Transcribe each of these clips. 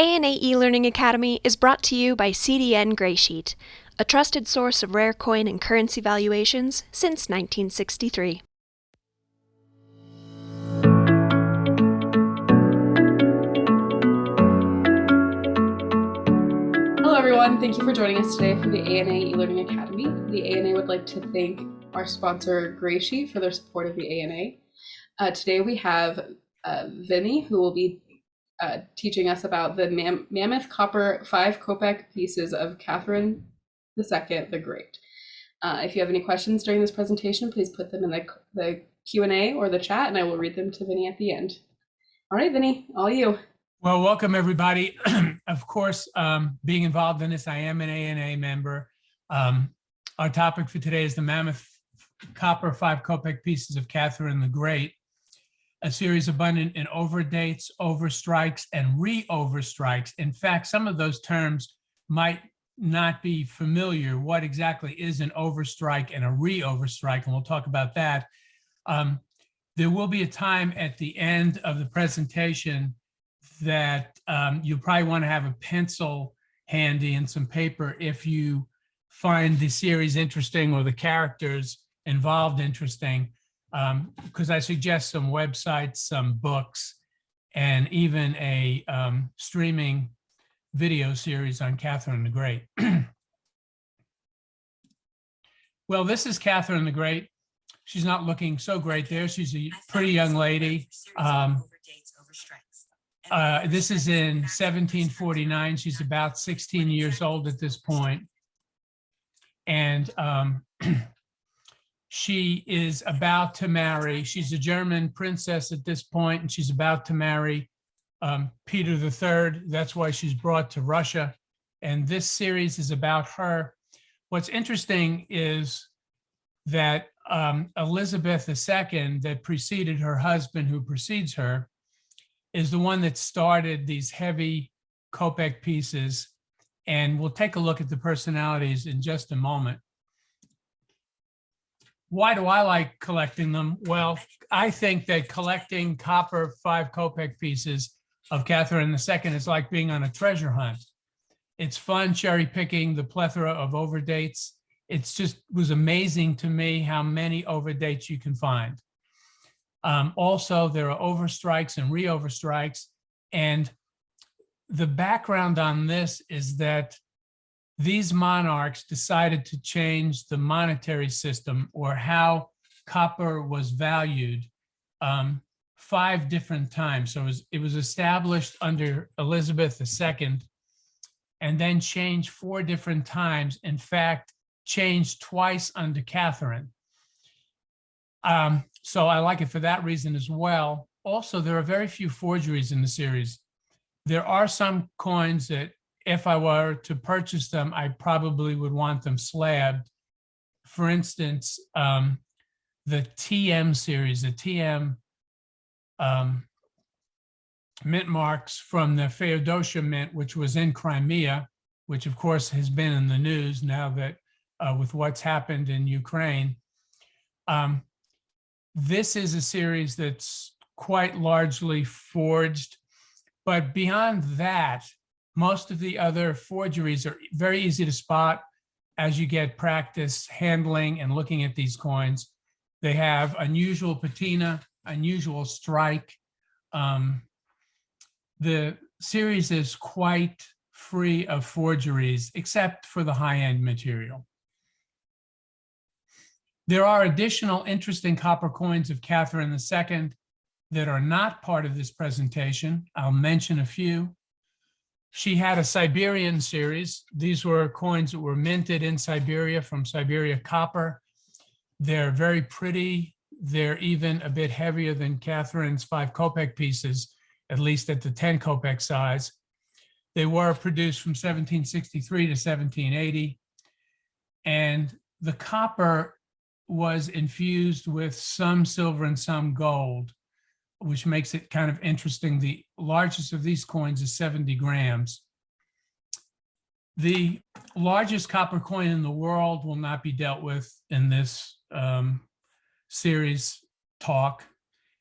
ANA eLearning Academy is brought to you by CDN Graysheet, a trusted source of rare coin and currency valuations since 1963. Hello everyone, thank you for joining us today for the ANA eLearning Academy. The ANA would like to thank our sponsor Graysheet for their support of the ANA. Today we have Vinny, who will be teaching us about the mammoth copper 5 Kopeck pieces of Catherine II the Great. If you have any questions during this presentation, please put them in the Q&A or the chat, and I will read them to Vinny at the end. All right, Vinny, all you. Well, welcome everybody. Of course, being involved in this, I am an ANA member. Our topic for today is the mammoth copper 5 Kopeck pieces of Catherine the Great, a series abundant in overdates, overstrikes, and re-overstrikes. In fact, some of those terms might not be familiar. What exactly is an overstrike and a re-overstrike? And we'll talk about that. There will be a time at the end of the presentation that you probably want to have a pencil handy and some paper if you find the series interesting or the characters involved interesting, because I suggest some websites, some books, and even a streaming video series on Catherine the Great. Well, this is Catherine the Great. She's not looking so great there. She's a pretty young lady. This is in 1749. She's about 16 years old at this point. And she is about to marry. She's a German princess at this point, and she's about to marry Peter III. That's why she's brought to Russia. And this series is about her. What's interesting is that Elizabeth II, that preceded her husband, who precedes her, is the one that started these heavy Kopeck pieces. And we'll take a look at the personalities in just a moment. Why do I like collecting them? Well, I think that collecting copper 5 Kopeck pieces of Catherine II is like being on a treasure hunt. It's fun cherry picking the plethora of overdates. It's just was amazing to me how many overdates you can find. Also, there are overstrikes and re-overstrikes. And the background on this is that these monarchs decided to change the monetary system, or how copper was valued, 5 different times. So it was established under Elizabeth II and then changed 4 different times. In fact, changed twice under Catherine. So I like it for that reason as well. Also, there are very few forgeries in the series. There are some coins that if I were to purchase them, I probably would want them slabbed. For instance, the TM series, the TM mint marks from the Feodosia Mint, which was in Crimea, which of course has been in the news now that with what's happened in Ukraine. This is a series that's quite largely forged, but beyond that, most of the other forgeries are very easy to spot as you get practice handling and looking at these coins. They have unusual patina, unusual strike. The series is quite free of forgeries, except for the high-end material. There are additional interesting copper coins of Catherine II that are not part of this presentation. I'll mention a few. She had a Siberian series. These were coins that were minted in Siberia from Siberia copper. They're very pretty. They're even a bit heavier than Catherine's 5 Kopeck pieces, at least at the 10 Kopeck size. They were produced from 1763 to 1780. And the copper was infused with some silver and some gold, which makes it kind of interesting. The largest of these coins is 70 grams. The largest copper coin in the world will not be dealt with in this series talk,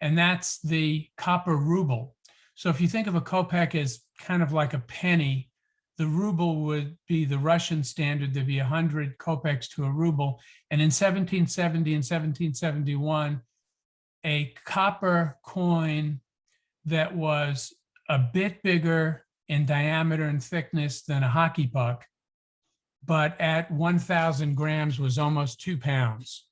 and that's the copper ruble. So if you think of a kopeck as kind of like a penny, the ruble would be the Russian standard. There'd be 100 kopecks to a ruble. And in 1770 and 1771, a copper coin that was a bit bigger in diameter and thickness than a hockey puck, but at 1,000 grams was almost 2 pounds.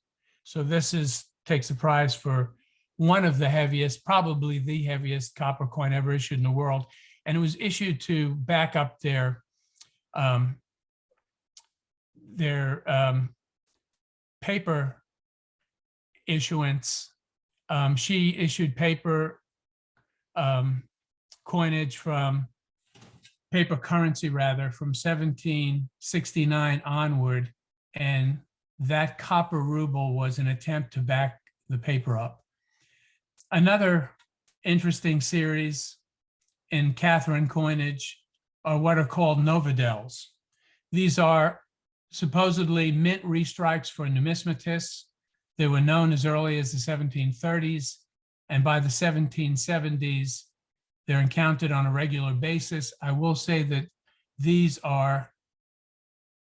So this takes the prize for one of the heaviest, probably the heaviest copper coin ever issued in the world. And it was issued to back up their paper issuance. She issued paper coinage from paper currency rather from 1769 onward, and that copper ruble was an attempt to back the paper up. Another interesting series in Catherine coinage are what are called novadels. These are supposedly mint restrikes for numismatists. They were known as early as the 1730s, and by the 1770s, they're encountered on a regular basis. I will say that these are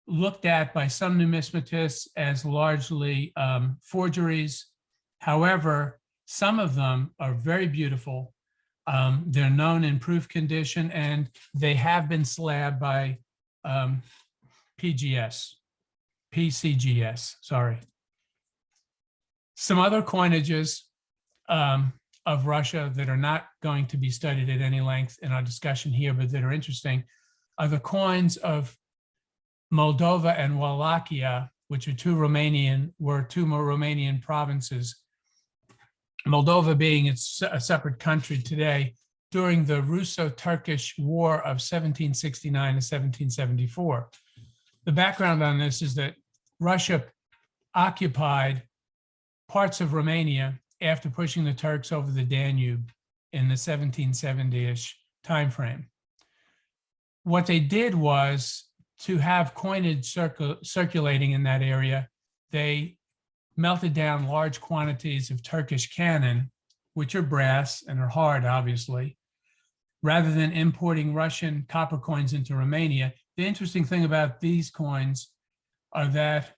looked at by some numismatists as largely forgeries. However, some of them are very beautiful. They're known in proof condition, and they have been slabbed by PCGS, sorry. Some other coinages of Russia that are not going to be studied at any length in our discussion here, but that are interesting, are the coins of Moldova and Wallachia, which are two Romanian provinces. Moldova being a separate country today during the Russo-Turkish War of 1769 to 1774. The background on this is that Russia occupied parts of Romania after pushing the Turks over the Danube in the 1770-ish timeframe. What they did was to have coinage circulating in that area, they melted down large quantities of Turkish cannon, which are brass and are hard, obviously, rather than importing Russian copper coins into Romania. The interesting thing about these coins are that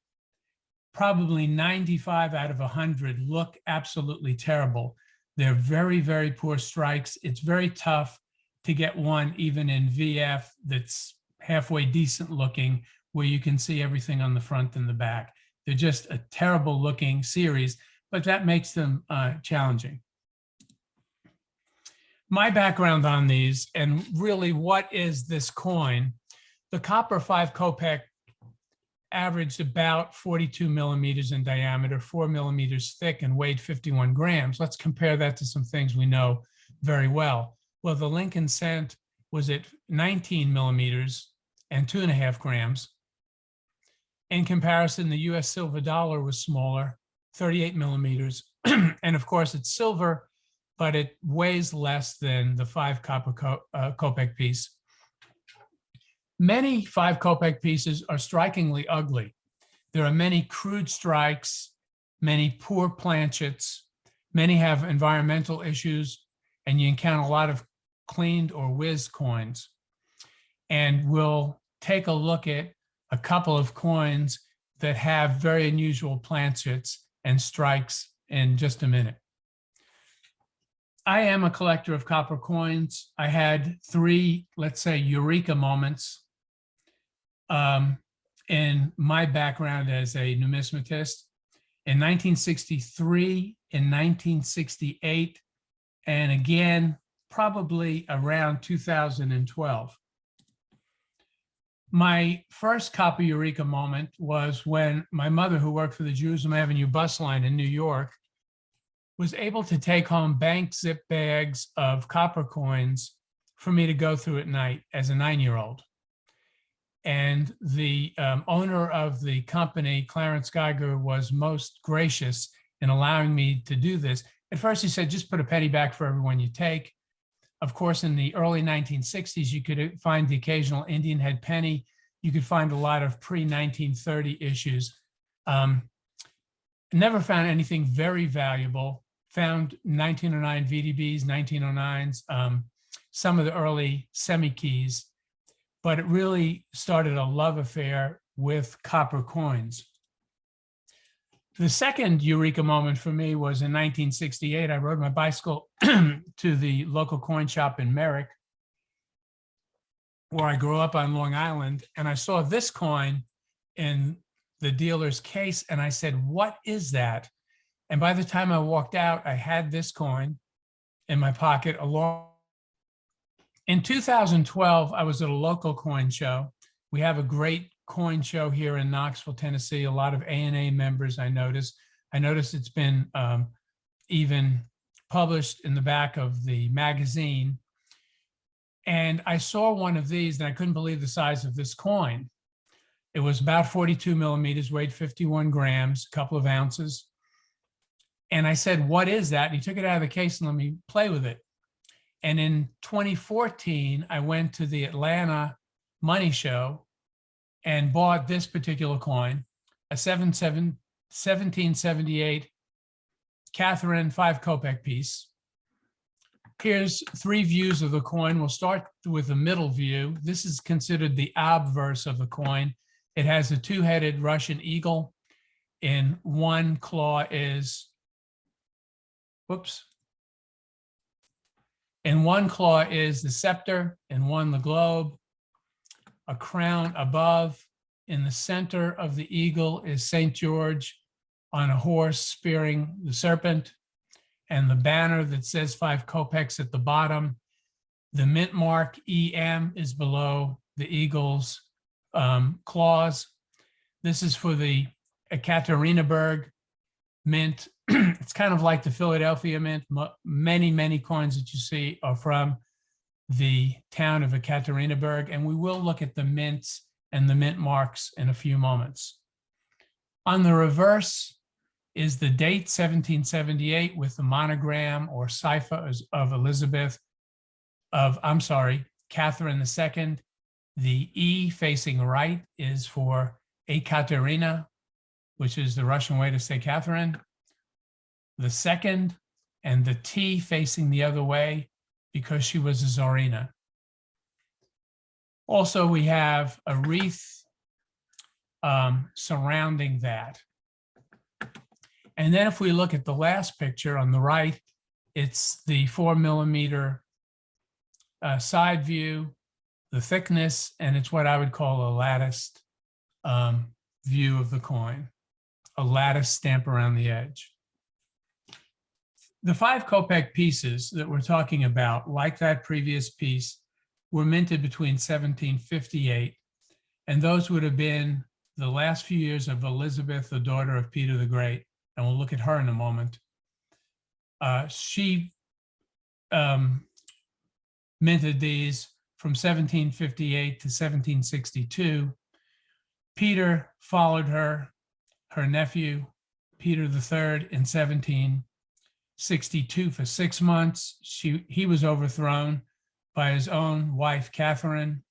probably 95 out of 100 look absolutely terrible. They're very, very poor strikes. It's very tough to get one even in VF that's halfway decent looking, where you can see everything on the front and the back. They're just a terrible looking series, but that makes them challenging. My background on these, and really what is this coin? The copper 5 kopeck averaged about 42 millimeters in diameter, 4 millimeters thick, and weighed 51 grams. Let's compare that to some things we know very well. Well, the Lincoln cent was at 19 millimeters and 2.5 grams. In comparison, the US silver dollar was smaller, 38 millimeters. And of course, it's silver, but it weighs less than the 5 copper kopeck piece. Many 5 kopeck pieces are strikingly ugly. There are many crude strikes, many poor planchets, many have environmental issues, and you encounter a lot of cleaned or whiz coins. And we'll take a look at a couple of coins that have very unusual planchets and strikes in just a minute. I am a collector of copper coins. I had 3, let's say, eureka moments in my background as a numismatist. In 1963, in 1968, and again, probably around 2012. My first copper eureka moment was when my mother, who worked for the Jerusalem Avenue bus line in New York, was able to take home bank zip bags of copper coins for me to go through at night as a 9-year-old. And the owner of the company, Clarence Geiger, was most gracious in allowing me to do this. At first, he said, just put a penny back for every one you take. Of course, in the early 1960s, you could find the occasional Indian head penny. You could find a lot of pre-1930 issues. Never found anything very valuable. Found 1909 VDBs, 1909s. some of the early semi-keys, but it really started a love affair with copper coins. The second eureka moment for me was in 1968. I rode my bicycle to the local coin shop in Merrick, where I grew up on Long Island, and I saw this coin in the dealer's case, and I said, "What is that?" And by the time I walked out, I had this coin in my pocket along. In 2012, I was at a local coin show. We have a great coin show here in Knoxville, Tennessee. A lot of ANA members, I noticed. I noticed it's been even published in the back of the magazine. And I saw one of these, and I couldn't believe the size of this coin. It was about 42 millimeters, weighed 51 grams, a couple of ounces. And I said, "What is that?" And he took it out of the case and let me play with it. And in 2014, I went to the Atlanta Money Show and bought this particular coin, a 1778 Catherine 5 Kopeck piece. Here's 3 views of the coin. We'll start with the middle view. This is considered the obverse of the coin. It has a 2-headed Russian eagle. In one claw is, in one claw is the scepter, in one the globe, a crown above. In the center of the eagle is St. George on a horse spearing the serpent, and the banner that says 5 kopecks at the bottom. The mint mark EM is below the eagle's claws. This is for the Ekaterinburg mint. It's kind of like the Philadelphia mint. Many, many coins that you see are from the town of Ekaterinburg, and we will look at the mints and the mint marks in a few moments. On the reverse is the date 1778 with the monogram or cipher of Catherine II. The E facing right is for Ekaterina, which is the Russian way to say Catherine. The second, and the T facing the other way because she was a Tsarina. Also, we have a wreath surrounding that. And then if we look at the last picture on the right, it's the 4 millimeter side view, the thickness, and it's what I would call a latticed view of the coin, a lattice stamp around the edge. The 5 Kopeck pieces that we're talking about, like that previous piece, were minted between 1758, and those would have been the last few years of Elizabeth, the daughter of Peter the Great, and we'll look at her in a moment. She minted these from 1758 to 1762. Peter followed her nephew, Peter III, in 1762 for 6 months. He was overthrown by his own wife, Catherine.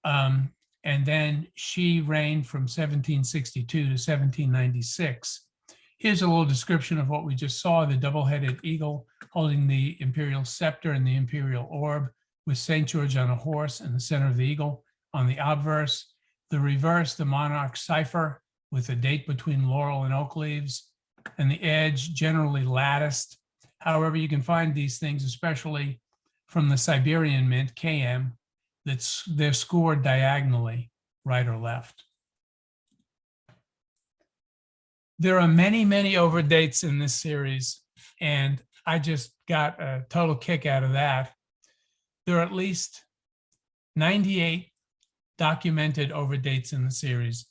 And then she reigned from 1762 to 1796. Here's a little description of what we just saw: the double-headed eagle holding the imperial scepter and the imperial orb, with St. George on a horse in the center of the eagle. On the obverse, the reverse, the monarch cipher with a date between laurel and oak leaves, and the edge generally latticed. However, you can find these things, especially from the Siberian mint, KM, they're scored diagonally, right or left. There are many, many overdates in this series, and I just got a total kick out of that. There are at least 98 documented overdates in the series.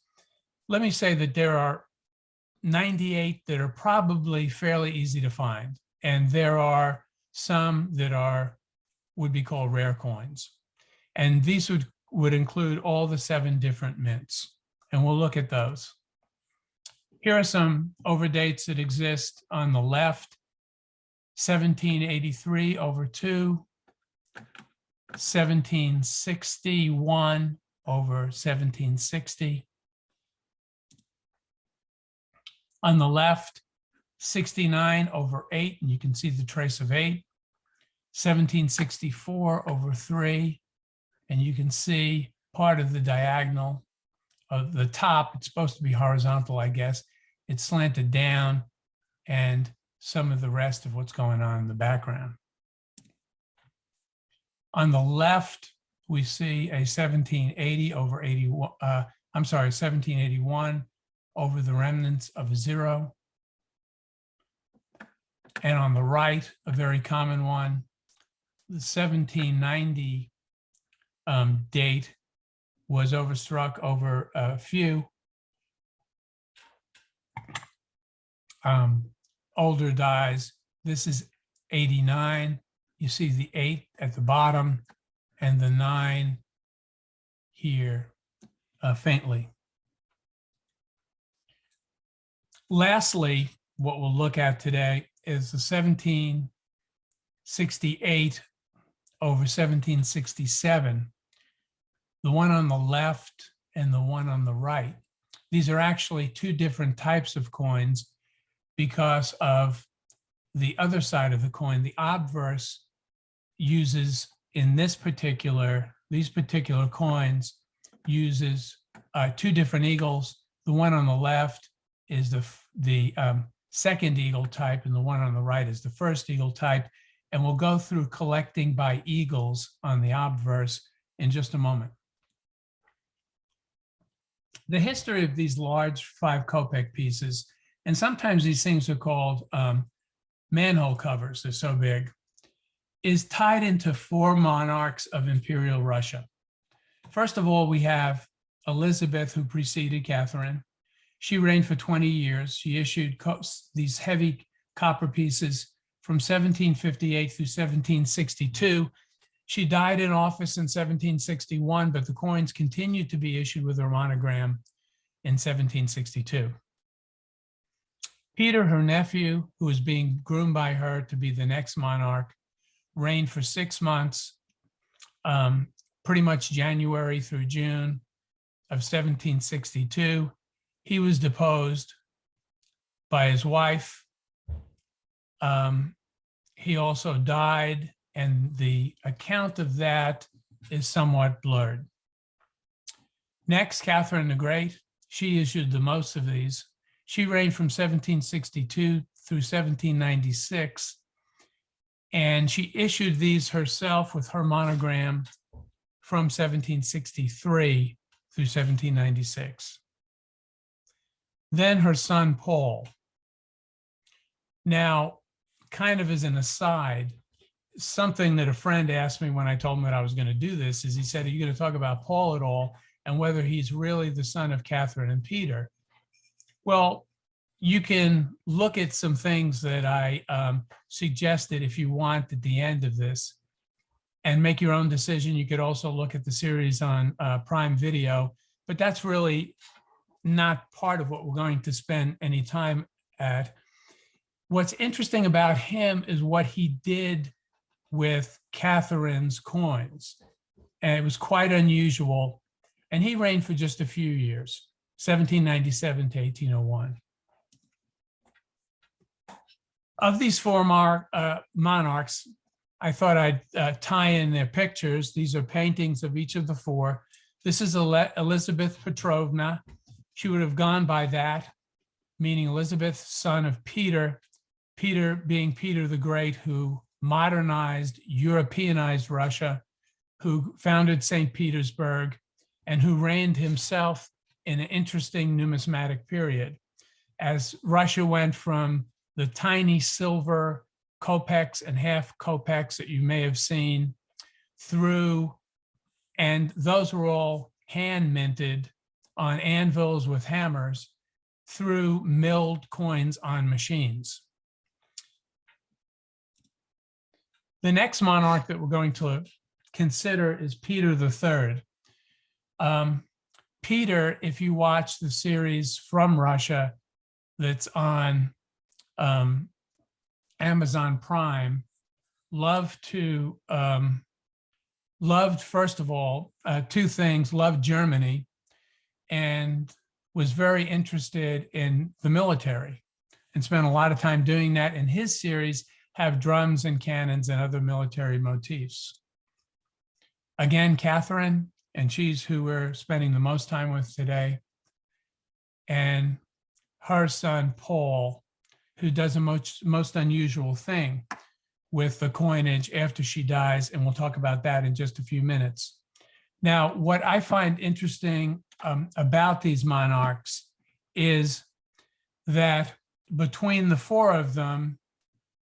Let me say that there are 98 that are probably fairly easy to find, and there are some that would be called rare coins. And these would include all the 7 different mints, and we'll look at those. Here are some overdates that exist on the left: 1783 over 2, 1761 over 1760. On the left, 69 over 8, and you can see the trace of 8. 1764 over 3, and you can see part of the diagonal of the top. It's supposed to be horizontal, I guess. It's slanted down, and some of the rest of what's going on in the background. On the left, we see a 1780 over 81, 1781 over the remnants of a 0. And on the right, a very common one, the 1790 date was overstruck over a few older dies. This is 89. You see the 8 at the bottom and the 9 here faintly. Lastly, what we'll look at today is the 1768 over 1767, the one on the left and the one on the right. These are actually two different types of coins because of the other side of the coin. The obverse uses, in these particular coins, uses two different eagles. The one on the left is the second eagle type, and the one on the right is the first eagle type. And we'll go through collecting by eagles on the obverse in just a moment. The history of these large 5 Kopeck pieces, and sometimes these things are called manhole covers, they're so big, is tied into 4 monarchs of Imperial Russia. First of all, we have Elizabeth, who preceded Catherine. She reigned for 20 years. She issued these heavy copper pieces from 1758 through 1762. She died in office in 1761, but the coins continued to be issued with her monogram in 1762. Peter, her nephew, who was being groomed by her to be the next monarch, reigned for 6 months, pretty much January through June of 1762. He was deposed by his wife. He also died, and the account of that is somewhat blurred. Next, Catherine the Great. She issued the most of these. She reigned from 1762 through 1796, and she issued these herself with her monogram from 1763 through 1796. Then her son, Paul. Now, kind of as an aside, something that a friend asked me when I told him that I was going to do this is, he said, are you going to talk about Paul at all and whether he's really the son of Catherine and Peter? Well, you can look at some things that I suggested if you want at the end of this and make your own decision. You could also look at the series on Prime Video, but that's really not part of what we're going to spend any time at. What's interesting about him is what he did with Catherine's coins. And it was quite unusual. And he reigned for just a few years, 1797 to 1801. Of these 4 monarchs, I thought I'd tie in their pictures. These are paintings of each of the 4. This is Elizabeth Petrovna. She would have gone by that, meaning Elizabeth, son of Peter, Peter being Peter the Great, who modernized, Europeanized Russia, who founded St. Petersburg, and who reigned himself in an interesting numismatic period. As Russia went from the tiny silver kopecks and half kopecks that you may have seen through, and those were all hand minted on anvils with hammers, through milled coins on machines. The next monarch that we're going to consider is Peter III. Peter, if you watch the series from Russia that's on Amazon Prime, loved, first of all, 2 things: loved Germany and was very interested in the military and spent a lot of time doing that. In his series, have drums and cannons and other military motifs. Again, Catherine, and she's who we're spending the most time with today, and her son, Paul, who does a most unusual thing with the coinage after she dies, and we'll talk about that in just a few minutes. Now, what I find interesting about these monarchs is that between the four of them,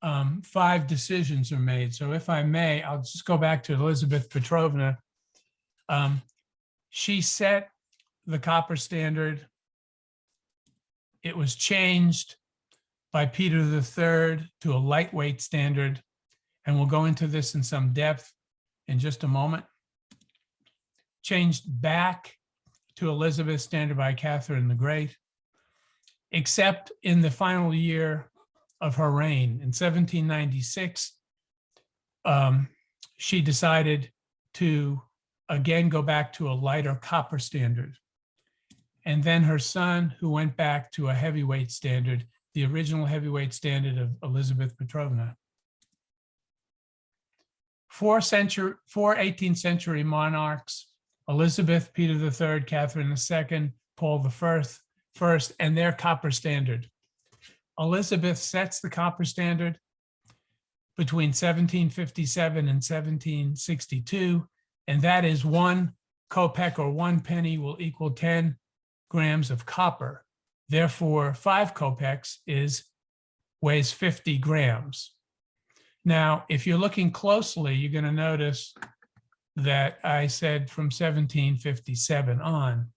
5 decisions are made. So if I may, I'll just go back to Elizabeth Petrovna. She set the copper standard. It was changed by Peter III to a lightweight standard. And we'll go into this in some depth in just a moment. Changed back to Elizabeth's standard by Catherine the Great, except in the final year of her reign. In 1796, she decided to again go back to a lighter copper standard. And then her son, who went back to a heavyweight standard, the original heavyweight standard of Elizabeth Petrovna. 4 18th century monarchs, Elizabeth, Peter III, Catherine II, Paul I, and their copper standard. Elizabeth sets the copper standard between 1757 and 1762, and that is 1 kopeck or 1 penny will equal 10 grams of copper. Therefore, 5 kopecks weighs 50 grams. Now, if you're looking closely, you're going to notice that I said from 1757 on.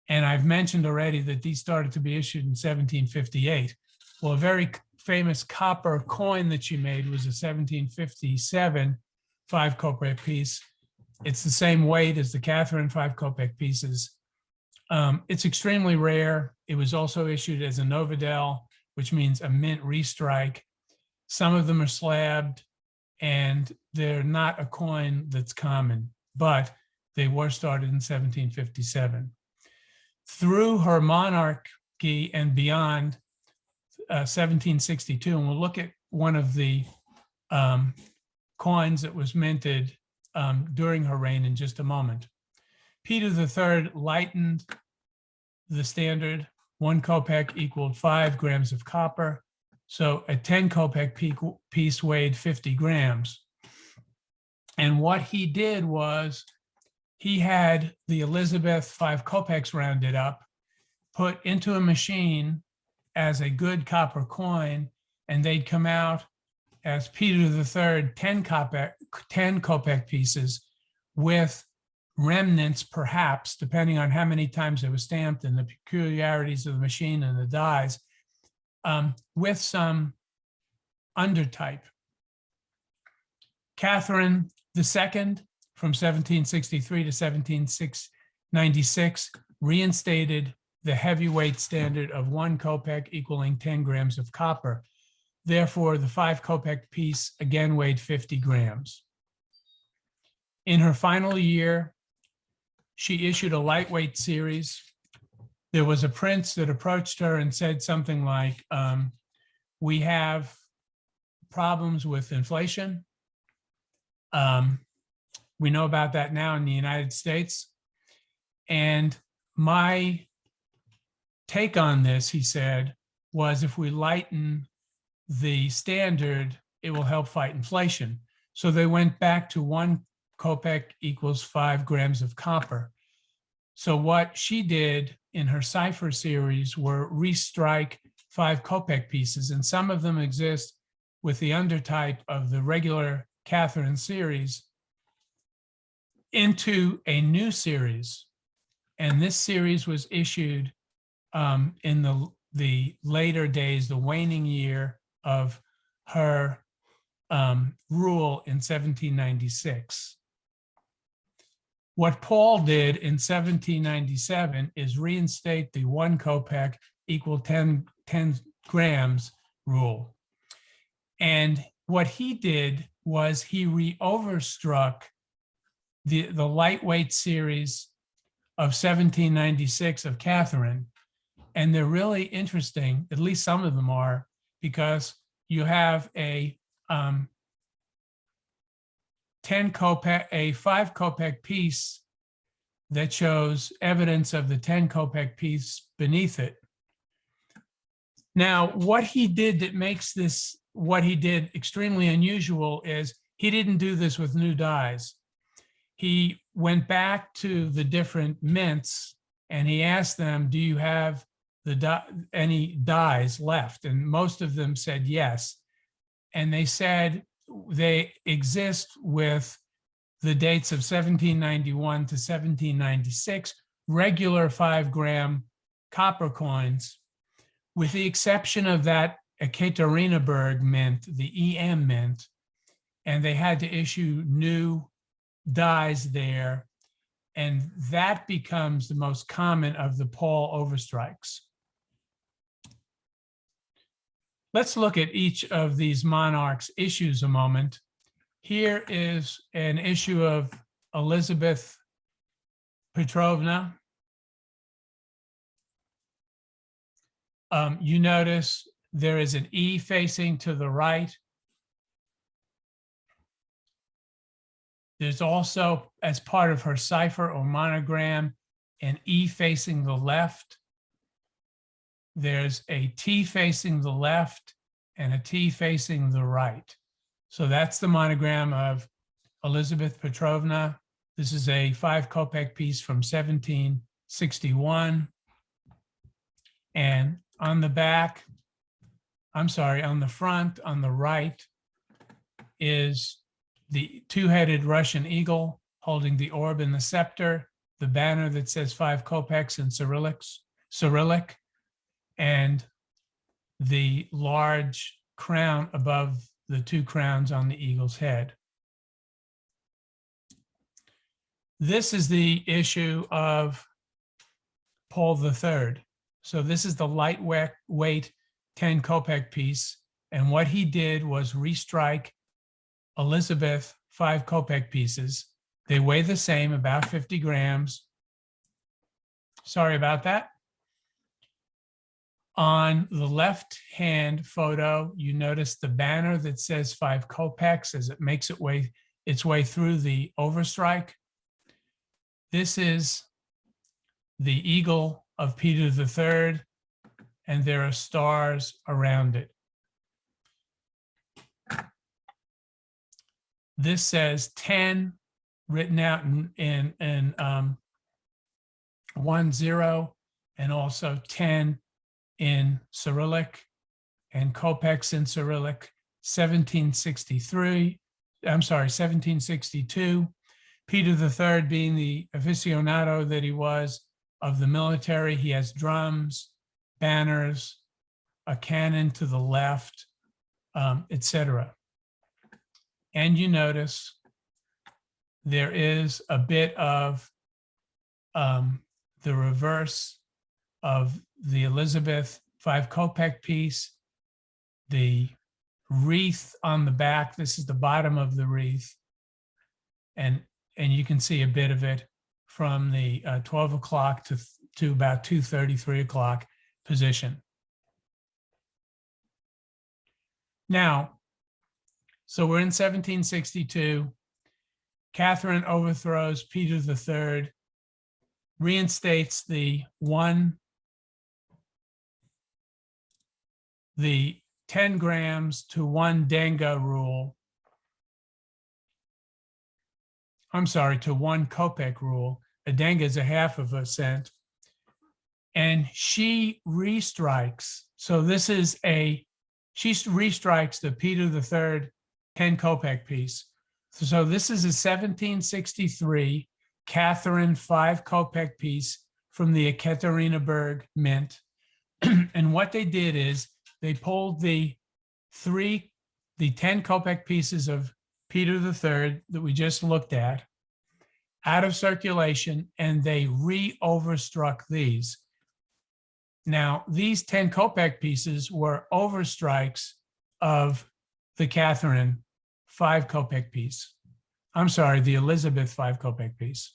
And I've mentioned already that these started to be issued in 1758. Well, a very famous copper coin that she made was a 1757 5 kopeck piece. It's the same weight as the Catherine 5 kopeck pieces. It's extremely rare. It was also issued as a novadel, which means a mint restrike. Some of them are slabbed, and they're not a coin that's common, but they were started in 1757. Through her monarchy and beyond 1762, and we'll look at one of the coins that was minted during her reign in just a moment. Peter III lightened the standard. 1 kopeck equaled 5 grams of copper. So a 10 kopeck piece weighed 50 grams. And what he did was he had the Elizabeth 5 kopecks rounded up, put into a machine as a good copper coin, and they'd come out as Peter III 10 kopeck pieces with remnants, perhaps, depending on how many times it was stamped and the peculiarities of the machine and the dies, with some undertype. Catherine II, from 1763 to 1796, reinstated the heavyweight standard of 1 kopeck equaling 10 grams of copper. Therefore, the 5 kopeck piece again weighed 50 grams. In her final year, she issued a lightweight series. There was a prince that approached her and said something like, we have problems with inflation. We know about that now in the United States. And my take on this, he said, was if we lighten the standard, it will help fight inflation. So they went back to 1 kopeck equals 5 grams of copper. So what she did in her Cipher series were restrike 5 kopeck pieces, and some of them exist with the undertype of the regular Catherine series into a new series. And this series was issued in the later days, the waning year of her rule in 1796. What Paul did in 1797 is reinstate the 1 kopeck equal 10 grams rule. And what he did was he overstruck the lightweight series of 1796 of Catherine. And they're really interesting, at least some of them are, because you have a 5 Kopeck piece that shows evidence of the 10 Kopeck piece beneath it. Now, what he did that makes this, what he did extremely unusual is he didn't do this with new dies. He went back to the different mints and he asked them, do you have any dies left? And most of them said yes. And they said they exist with the dates of 1791 to 1796, regular 5-gram copper coins, with the exception of that Ekaterinburg mint, the EM mint, and they had to issue new dies there. And that becomes the most common of the Paul overstrikes. Let's look at each of these monarchs' issues a moment. Here is an issue of Elizabeth Petrovna. You notice there is an E facing to the right. There's also, as part of her cipher or monogram, an E facing the left. There's a T facing the left and a T facing the right. So that's the monogram of Elizabeth Petrovna. This is a 5 Kopeck piece from 1761. And on the back, on the front, on the right, is the 2-headed Russian eagle holding the orb and the scepter, the banner that says 5 Kopecks in Cyrillic, and the large crown above the 2 crowns on the eagle's head. This is the issue of Paul III. So this is the lightweight 10 Kopeck piece. And what he did was restrike Elizabeth 5 Kopeck pieces. They weigh the same, about 50 grams. Sorry about that. On the left-hand photo, you notice the banner that says 5 Kopecks as it makes its way through the overstrike. This is the eagle of Peter III, and there are stars around it. This says 10 written out in 10 and also 10 in Cyrillic and Kopecks in Cyrillic, 1762. Peter III, being the aficionado that he was of the military, he has drums, banners, a cannon to the left, etc. And you notice there is a bit of the reverse of the Elizabeth 5 Kopeck piece, the wreath on the back. This is the bottom of the wreath. And you can see a bit of it from the 12 o'clock to about 2:30, 3 o'clock position. Now, so we're in 1762. Catherine overthrows Peter III, reinstates the 10 grams to 1 denga rule. To 1 Kopeck rule. A denga is a half of a cent. And she restrikes. So this is she restrikes the Peter III 10 Kopeck piece. So this is a 1763 Catherine 5 Kopeck piece from the Ekaterinburg mint. And what they did is they pulled the 10 Kopeck pieces of Peter III that we just looked at out of circulation, and they re-overstruck these. Now, these 10 Kopeck pieces were overstrikes of the Catherine 5 Kopeck piece. The Elizabeth 5 Kopeck piece.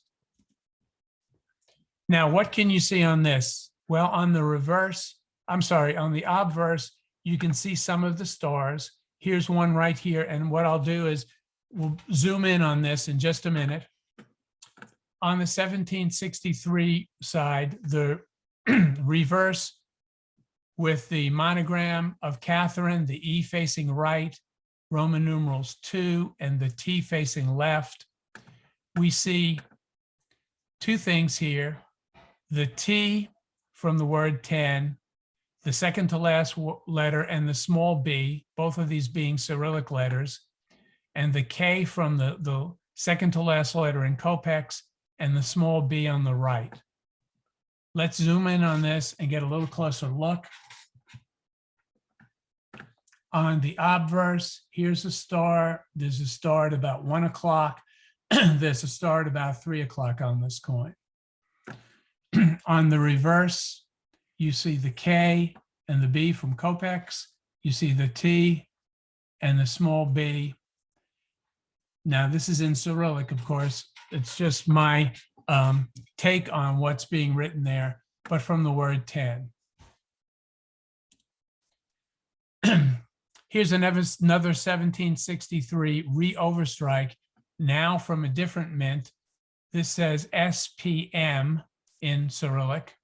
Now, what can you see on this? Well, on the obverse, you can see some of the stars. Here's one right here. And what I'll do is we'll zoom in on this in just a minute. On the 1763 side, the reverse with the monogram of Catherine, the E facing right, Roman numerals 2, and the T facing left. We see two things here. The T from the word 10, the second to last letter, and the small b, both of these being Cyrillic letters, and the K from the second to last letter in Kopecks, and the small b on the right. Let's zoom in on this and get a little closer look. On the obverse, here's a star. There's a star at about 1 o'clock. There's a star at about 3 o'clock on this coin. On the reverse, you see the K and the B from Kopecks. You see the T and the small b. Now, this is in Cyrillic, of course. It's just my take on what's being written there, but from the word 10. Here's another 1763 re-overstrike, now from a different mint. This says SPM in Cyrillic.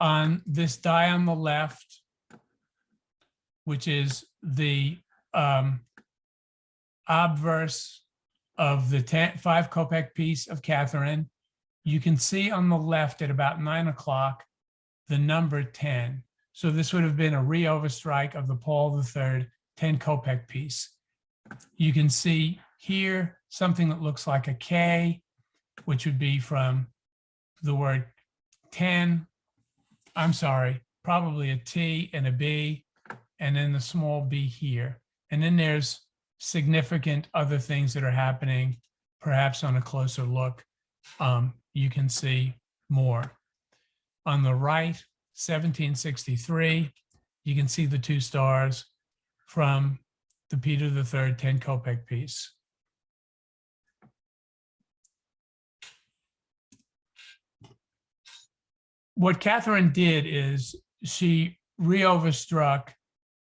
On this die on the left, which is the obverse of the 5 Kopeck piece of Catherine, you can see on the left at about 9 o'clock the number 10. So this would have been a re-overstrike of the Paul III 10 Kopeck piece. You can see here something that looks like a K, which would be from the word 10. I'm sorry, probably a T and a B, and then the small b here. And then there's significant other things that are happening, perhaps on a closer look. You can see more. On the right, 1763, you can see the 2 stars from the Peter III 10 Kopeck piece. What Catherine did is she re-overstruck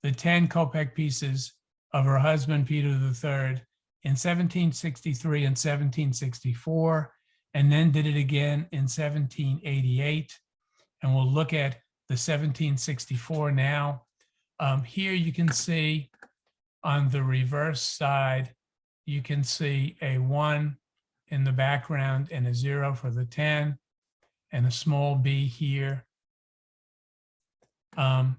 the 10 Kopeck pieces of her husband, Peter III, in 1763 and 1764, and then did it again in 1788. And we'll look at the 1764 now. Here you can see on the reverse side, you can see a 1 in the background and a 0 for the 10, and a small b here. On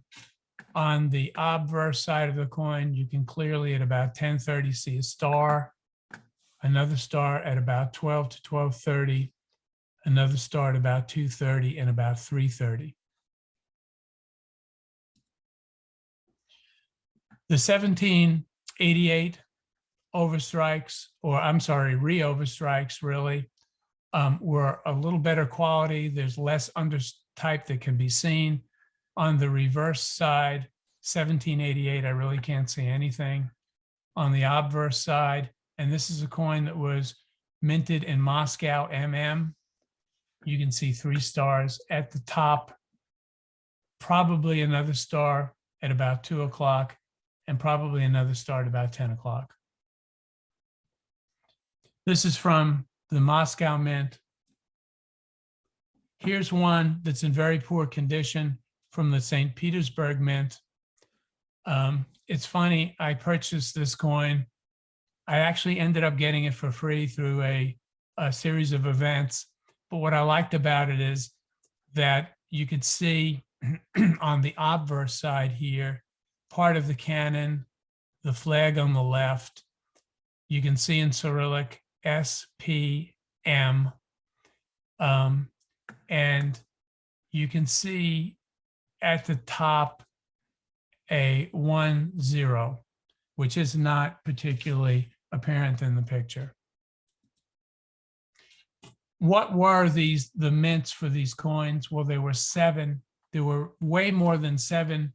the obverse side of the coin, you can clearly at about 10:30 see a star, another star at about 12 to 12:30, another star at about 2:30, and about 3:30. The 1788 overstrikes, or I'm sorry, re-overstrikes really, were a little better quality. There's less undertype that can be seen. On the reverse side, 1788, I really can't see anything. On the obverse side, and this is a coin that was minted in Moscow, MM, you can see 3 stars at the top, probably another star at about 2 o'clock, and probably another star at about 10 o'clock. This is from the Moscow Mint. Here's one that's in very poor condition from the St. Petersburg Mint. It's funny, I purchased this coin. I actually ended up getting it for free through a series of events. But what I liked about it is that you could see on the obverse side here, part of the cannon, the flag on the left. You can see in Cyrillic SPM. And you can see at the top a 10, which is not particularly apparent in the picture. What were the mints for these coins? Well, there were 7. There were way more than 7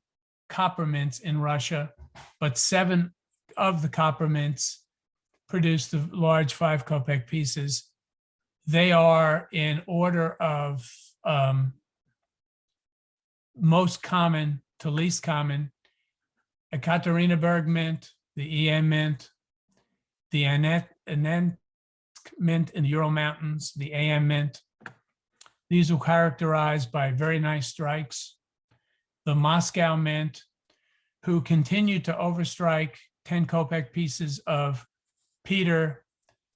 copper mints in Russia, but 7 of the copper mints produced the large 5 Kopeck pieces. They are in order of most common to least common, Ekaterinburg mint, the EM mint, the Anensk mint in the Ural Mountains, the AM mint. These were characterized by very nice strikes. The Moscow mint, who continued to overstrike 10 Kopeck pieces of Peter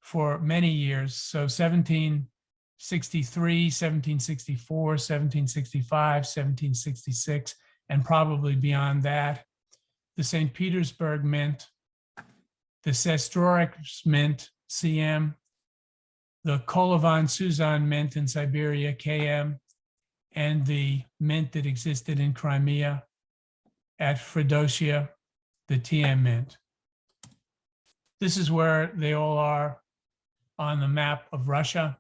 for many years. So 1763, 1764, 1765, 1766, and probably beyond that. The St. Petersburg mint, the Sestroreks mint, CM, the Kolovan-Suzan mint in Siberia, KM, and the mint that existed in Crimea at Feodosia, the TM mint. This is where they all are on the map of Russia.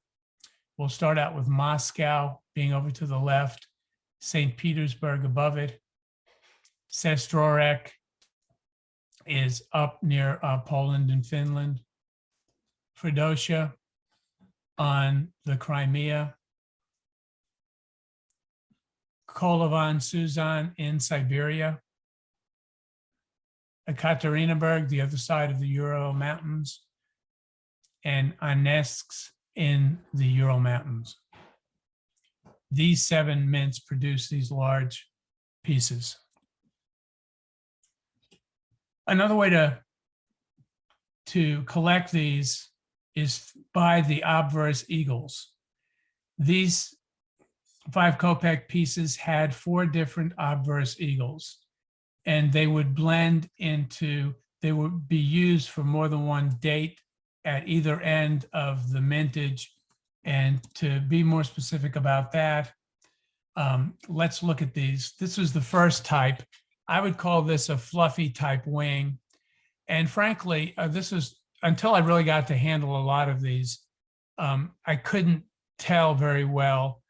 We'll start out with Moscow being over to the left, St. Petersburg above it. Sestrorek is up near Poland and Finland. Feodosia on the Crimea. Kolovan-Suzan in Siberia. Ekaterinburg, the other side of the Ural Mountains, and Anensk in the Ural Mountains. These 7 mints produce these large pieces. Another way to collect these is by the obverse eagles. These 5 Kopeck pieces had 4 different obverse eagles, and they would blend into, they would be used for more than one date at either end of the mintage. And to be more specific about that, let's look at these. This was the first type. I would call this a fluffy type wing. And frankly, this was, until I really got to handle a lot of these, I couldn't tell very well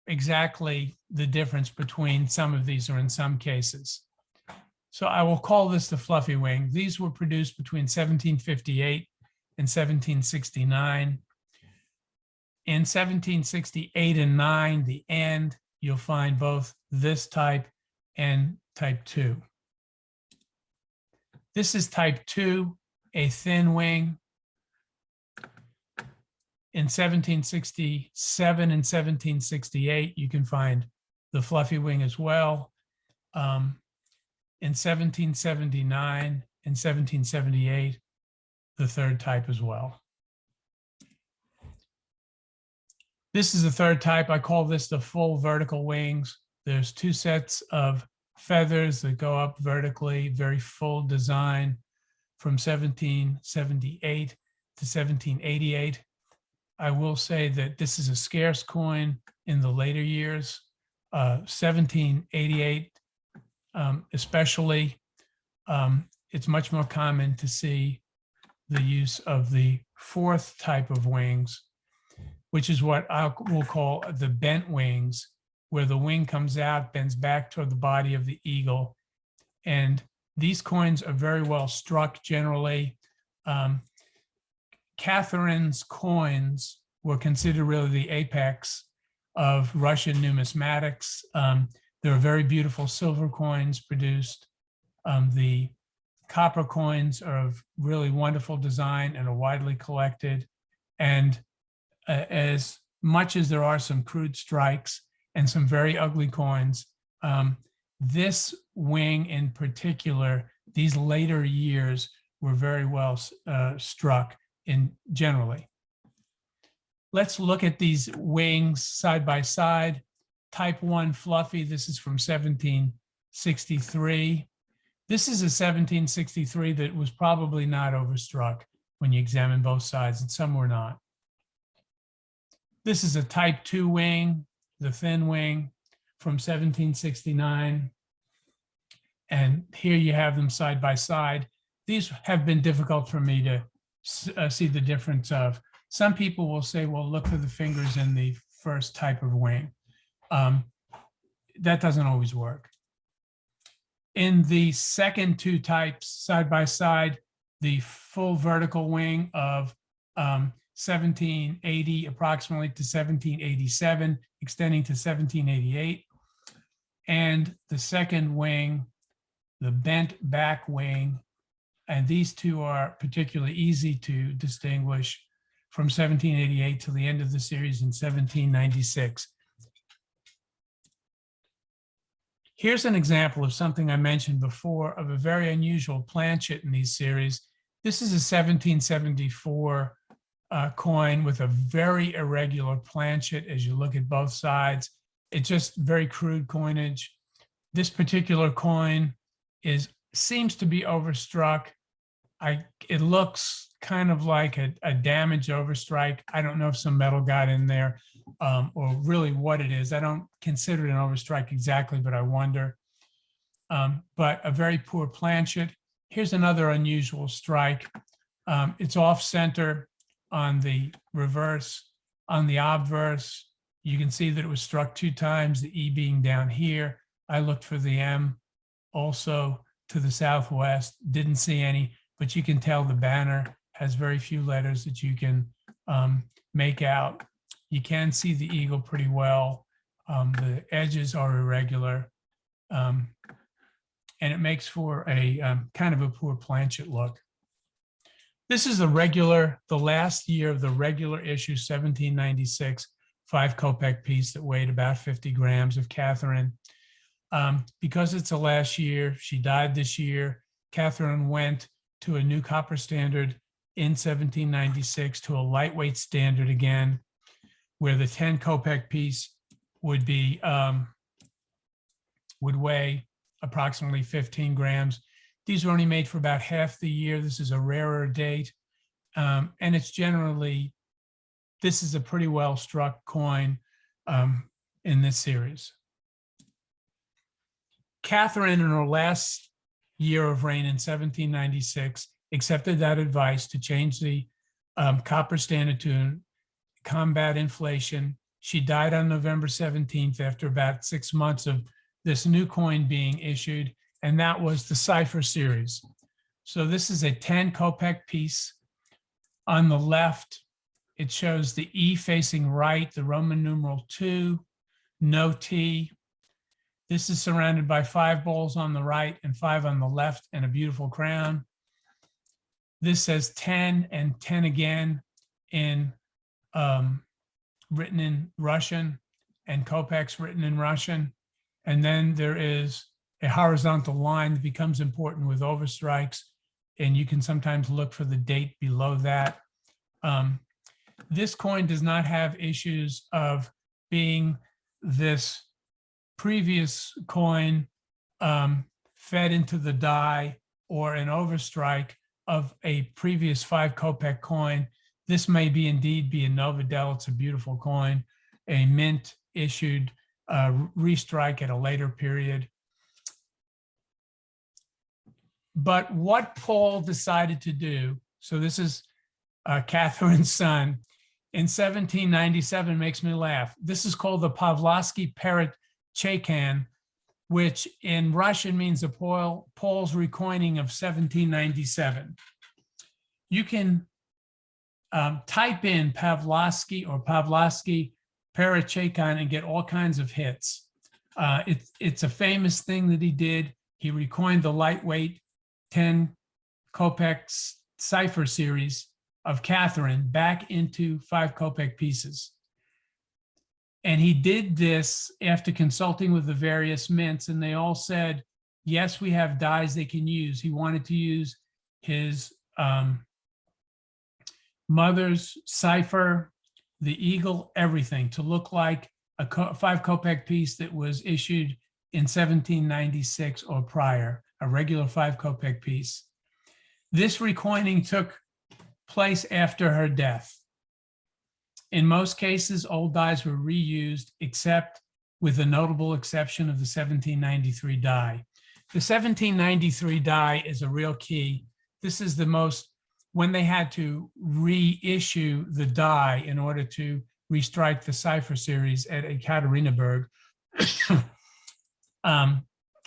exactly the difference between some of these, or in some cases. So I will call this the fluffy wing. These were produced between 1758 and 1769. In 1768 and 9, the end, you'll find both this type and type 2. This is type 2, a thin wing. In 1767 and 1768, you can find the fluffy wing as well. In 1779 and 1778, the third type as well. This is the third type. I call this the full vertical wings. There's 2 sets of feathers that go up vertically, very full design from 1778 to 1788. I will say that this is a scarce coin in the later years. 1788, especially, it's much more common to see the use of the 4th type of wings, which is what we'll call the bent wings, where the wing comes out, bends back toward the body of the eagle. And these coins are very well struck generally. Catherine's coins were considered really the apex of Russian numismatics. There are very beautiful silver coins produced. The copper coins are of really wonderful design and are widely collected. And as much as there are some crude strikes and some very ugly coins, this wing in particular, these later years were very well struck in generally. Let's look at these wings side by side. Type 1 fluffy, this is from 1763. This is a 1763 that was probably not overstruck when you examine both sides, and some were not. This is a type 2 wing, the thin wing from 1769. And here you have them side by side. These have been difficult for me to see the difference of. Some people will say, well, look for the fingers in the first type of wing. That doesn't always work. In the second 2 types side by side, the full vertical wing of 1780 approximately to 1787, extending to 1788, and the second wing, the bent back wing. And these two are particularly easy to distinguish from 1788 to the end of the series in 1796. Here's an example of something I mentioned before of a very unusual planchet in these series. This is a 1774 coin with a very irregular planchet as you look at both sides. It's just very crude coinage. This particular coin seems to be overstruck. It looks kind of like a damaged overstrike. I don't know if some metal got in there or really what it is. I don't consider it an overstrike exactly, but I wonder. But a very poor planchet. Here's another unusual strike. It's off center on the reverse. On the obverse, you can see that it was struck 2 times, the E being down here. I looked for the M also to the southwest, didn't see any, but you can tell the banner has very few letters that you can make out. You can see the eagle pretty well. The edges are irregular, and it makes for a kind of a poor planchet look. This is the last year of the regular issue 1796 5 Kopeck piece that weighed about 50 grams of Catherine. Because it's the last year, she died this year. Catherine went to a new copper standard in 1796 to a lightweight standard again, where the 10 Kopeck piece would weigh approximately 15 grams. These were only made for about half the year. This is a rarer date. And it's generally, this is a pretty well struck coin in this series. Catherine, in her last year of reign in 1796, accepted that advice to change the copper standard to combat inflation. She died on November 17th after about 6 months of this new coin being issued, and that was the Cipher series. So this is a 10 Kopeck piece. On the left, it shows the E facing right, the Roman numeral 2, no T. This is surrounded by 5 bowls on the right and 5 on the left and a beautiful crown. This says 10 and 10 again in written in Russian, and Kopecks written in Russian. And then there is a horizontal line that becomes important with overstrikes, and you can sometimes look for the date below that. This coin does not have issues of being this previous coin fed into the die or an overstrike of a previous 5 Kopeck coin. This may be indeed be a Novadell. It's a beautiful coin, a mint issued restrike at a later period. But what Paul decided to do, so this is Catherine's son, in 1797 makes me laugh. This is called the Pavlovsky Parrot Chekan, which in Russian means the Paul's recoining of 1797. You can type in Pavlovsky or Pavlovsky Parrot Chekan and get all kinds of hits. It's a famous thing that he did. He recoined the lightweight 10 Kopecks Cipher series of Catherine back into 5 Kopeck pieces. And he did this after consulting with the various mints, and they all said, yes, we have dies they can use. He wanted to use his mother's Cipher, the eagle, everything to look like a 5 Kopeck piece that was issued in 1796 or prior, a regular 5 Kopeck piece. This recoining took place after her death. In most cases, old dies were reused, except with the notable exception of the 1793 die. The 1793 die is a real key. This is the most, when they had to reissue the die in order to restrike the Cipher series at Ekaterinburg,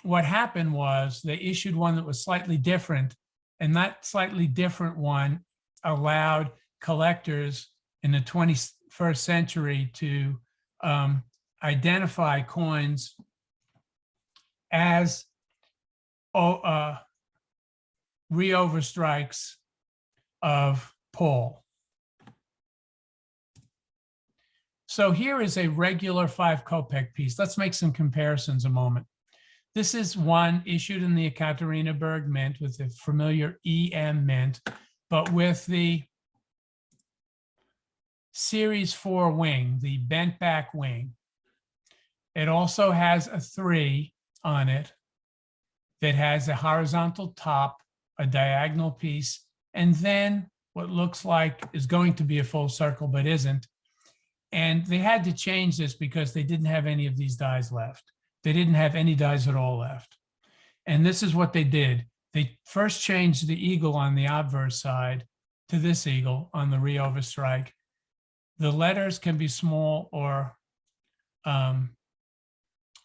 what happened was they issued one that was slightly different, and that slightly different one allowed collectors in the 21st century to identify coins as re-overstrikes of Paul. So here is a regular 5 Kopeck piece. Let's make some comparisons a moment. This is one issued in the Ekaterinburg mint with the familiar EM mint, but with the Series 4 wing, the bent back wing. It also has a 3 on it that has a horizontal top, a diagonal piece, and then what looks like is going to be a full circle, but isn't. And they had to change this because they didn't have any of these dies left. They didn't have any dies at all left. And this is what they did. They first changed the eagle on the obverse side to this eagle on the re-overstrike. The letters can be small or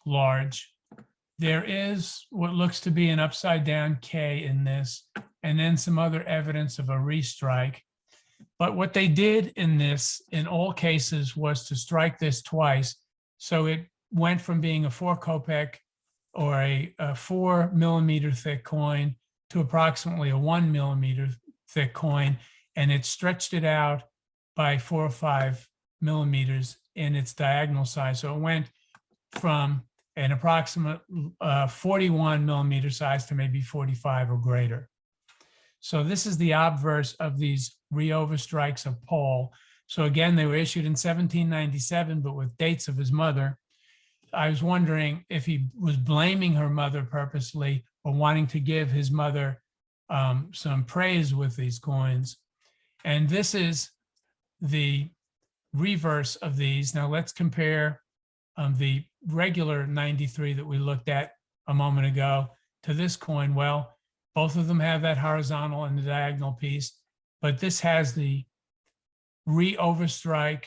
large. There is what looks to be an upside down K in this, and then some other evidence of a restrike. But what they did in this, in all cases, was to strike this twice. So it went from being a 4 Kopeck or a 4 millimeter thick coin to approximately a 1 millimeter thick coin, and it stretched it out by 4 or 5 millimeters in its diagonal size. So it went from an approximate 41 millimeter size to maybe 45 or greater. So this is the obverse of these re-overstrikes of Paul. So again, they were issued in 1797, but with dates of his mother. I was wondering if he was blaming her mother purposely or wanting to give his mother some praise with these coins. And this is the reverse of these. Now let's compare the regular 93 that we looked at a moment ago to this coin. Well, both of them have that horizontal and the diagonal piece, but this has the re-overstrike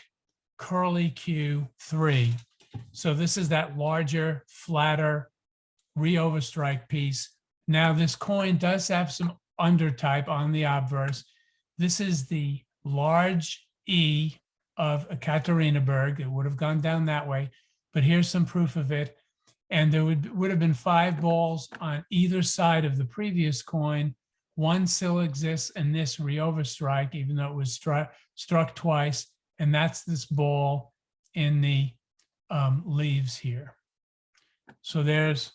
curly Q3. So this is that larger, flatter re-overstrike piece. Now this coin does have some undertype on the obverse. This is the large E of Ekaterinburg. It would have gone down that way, but here's some proof of it. And there would have been 5 balls on either side of the previous coin. One still exists in this re-overstrike, even though it was struck twice. And that's this ball in the leaves here. So there's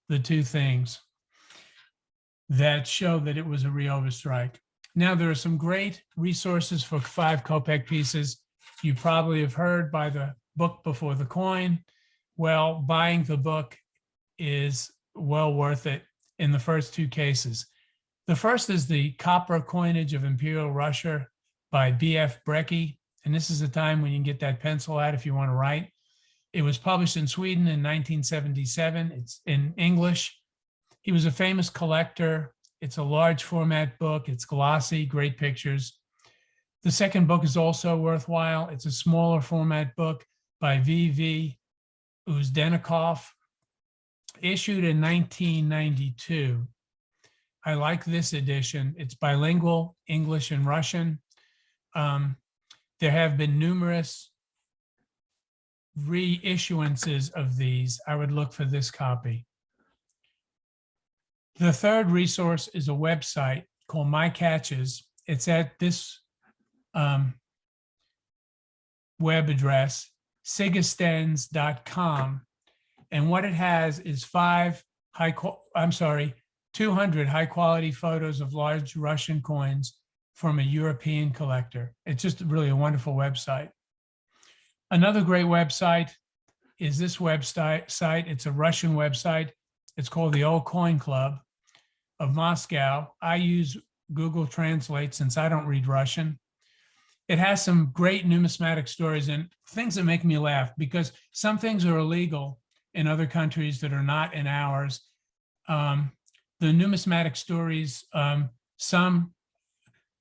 the two things that show that it was a re-overstrike. Now, there are some great resources for 5 Kopeck pieces. You probably have heard by the book before the coin. Well, buying the book is well worth it in the first 2 cases. The first is the Copper Coinage of Imperial Russia by B.F. Brecky. And this is a time when you can get that pencil out if you want to write. It was published in Sweden in 1977. It's in English. He was a famous collector. It's a large format book. It's glossy, great pictures. The second book is also worthwhile. It's a smaller format book by V.V. Uzdenikov, issued in 1992. I like this edition. It's bilingual, English and Russian. There have been numerous reissuances of these. I would look for this copy. The third resource is a website called My Catches. It's at this web address, sigastens.com. And what it has is 200 high quality photos of large Russian coins from a European collector. It's just really a wonderful website. Another great website is this website. It's a Russian website. It's called the Old Coin Club of Moscow. I use Google Translate since I don't read Russian. It has some great numismatic stories and things that make me laugh because some things are illegal in other countries that are not in ours. The numismatic stories, some,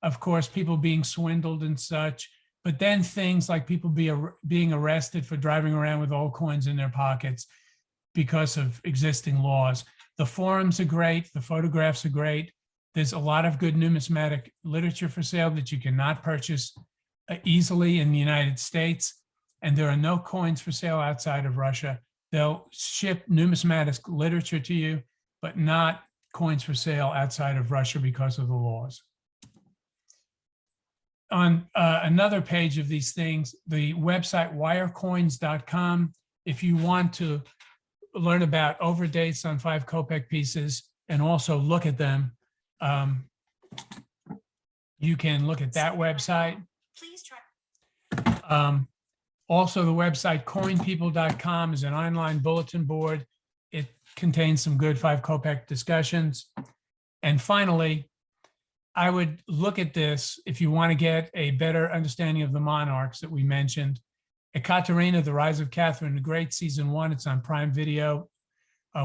of course, people being swindled and such, but then things like people being arrested for driving around with old coins in their pockets because of existing laws. The forums are great. The photographs are great. There's a lot of good numismatic literature for sale that you cannot purchase easily in the United States. And there are no coins for sale outside of Russia They'll ship numismatic literature to you, but not coins for sale outside of Russia because of the laws. On another page of these things, the website wirecoins.com, if you want to learn about overdates on 5 Kopeck pieces and also look at them, you can look at that website. Please try. Also, the website coinpeople.com is an online bulletin board. It contains some good 5 Kopeck discussions. And finally, I would look at this if you want to get a better understanding of the monarchs that we mentioned. Ekaterina, The Rise of Catherine the Great, season 1, it's on Prime Video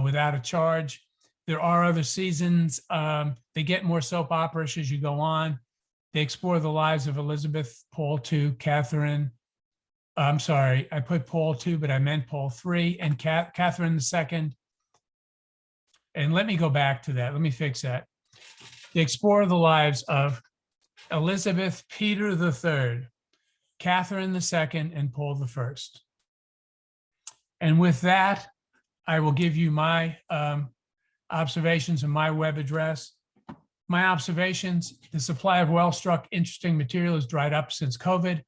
without a charge. There are other seasons. They get more soap opera-ish as you go on. They explore the lives of Elizabeth, Paul II, Catherine. I'm sorry, I put Paul II, but I meant Paul III, and Catherine II. And let me go back to that. Let me fix that. They explore the lives of Elizabeth, Peter III, Catherine II, and Paul I. And with that, I will give you my observations and my web address. My observations: the supply of well-struck, interesting material has dried up since COVID.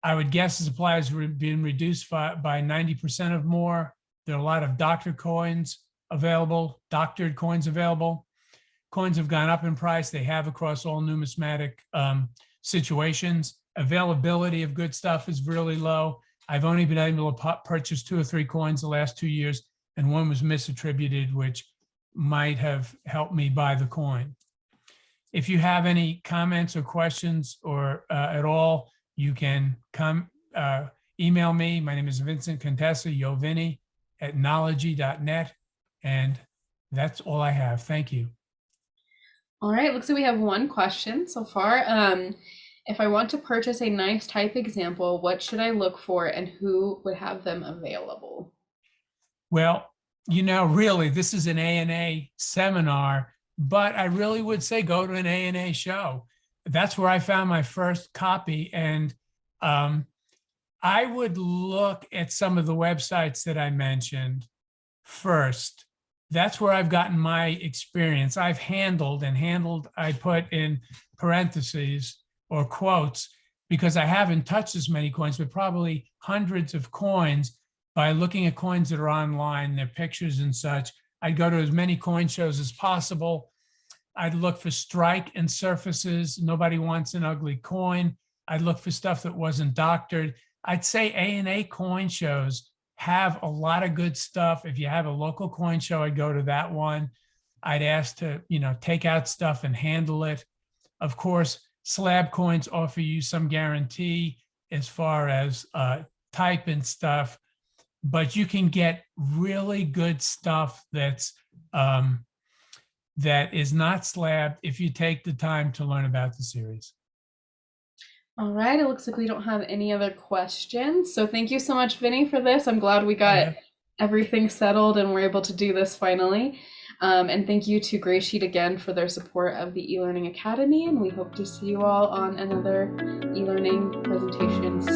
I would guess the supply has been reduced by 90% or more. There are a lot of doctored coins available. Coins have gone up in price. They have across all numismatic situations. Availability of good stuff is really low. I've only been able to purchase 2 or 3 coins the last 2 years, and one was misattributed, which might have helped me buy the coin. If you have any comments or questions or at all, you can email me. My name is Vincent, Contessa, yovini@knology.net. And that's all I have. Thank you. All right, looks like we have one question so far. If I want to purchase a nice type example, what should I look for and who would have them available? Well, really, this is an ANA seminar, but I really would say go to an ANA show. That's where I found my first copy. And I would look at some of the websites that I mentioned first. That's where I've gotten my experience. I've handled, I put in parentheses or quotes because I haven't touched as many coins, but probably hundreds of coins by looking at coins that are online, their pictures and such. I'd go to as many coin shows as possible. I'd look for strike and surfaces. Nobody wants an ugly coin. I'd look for stuff that wasn't doctored. I'd say ANA coin shows have a lot of good stuff. If you have a local coin show, I'd go to that one. I'd ask to, take out stuff and handle it. Of course, slab coins offer you some guarantee as far as type and stuff, but you can get really good stuff that is not slab if you take the time to learn about the series. All right, it looks like we don't have any other questions. So thank you so much, Vinny, for this. I'm glad we got everything settled and we're able to do this finally. And thank you to Graysheet again for their support of the eLearning Academy. And we hope to see you all on another eLearning presentation soon.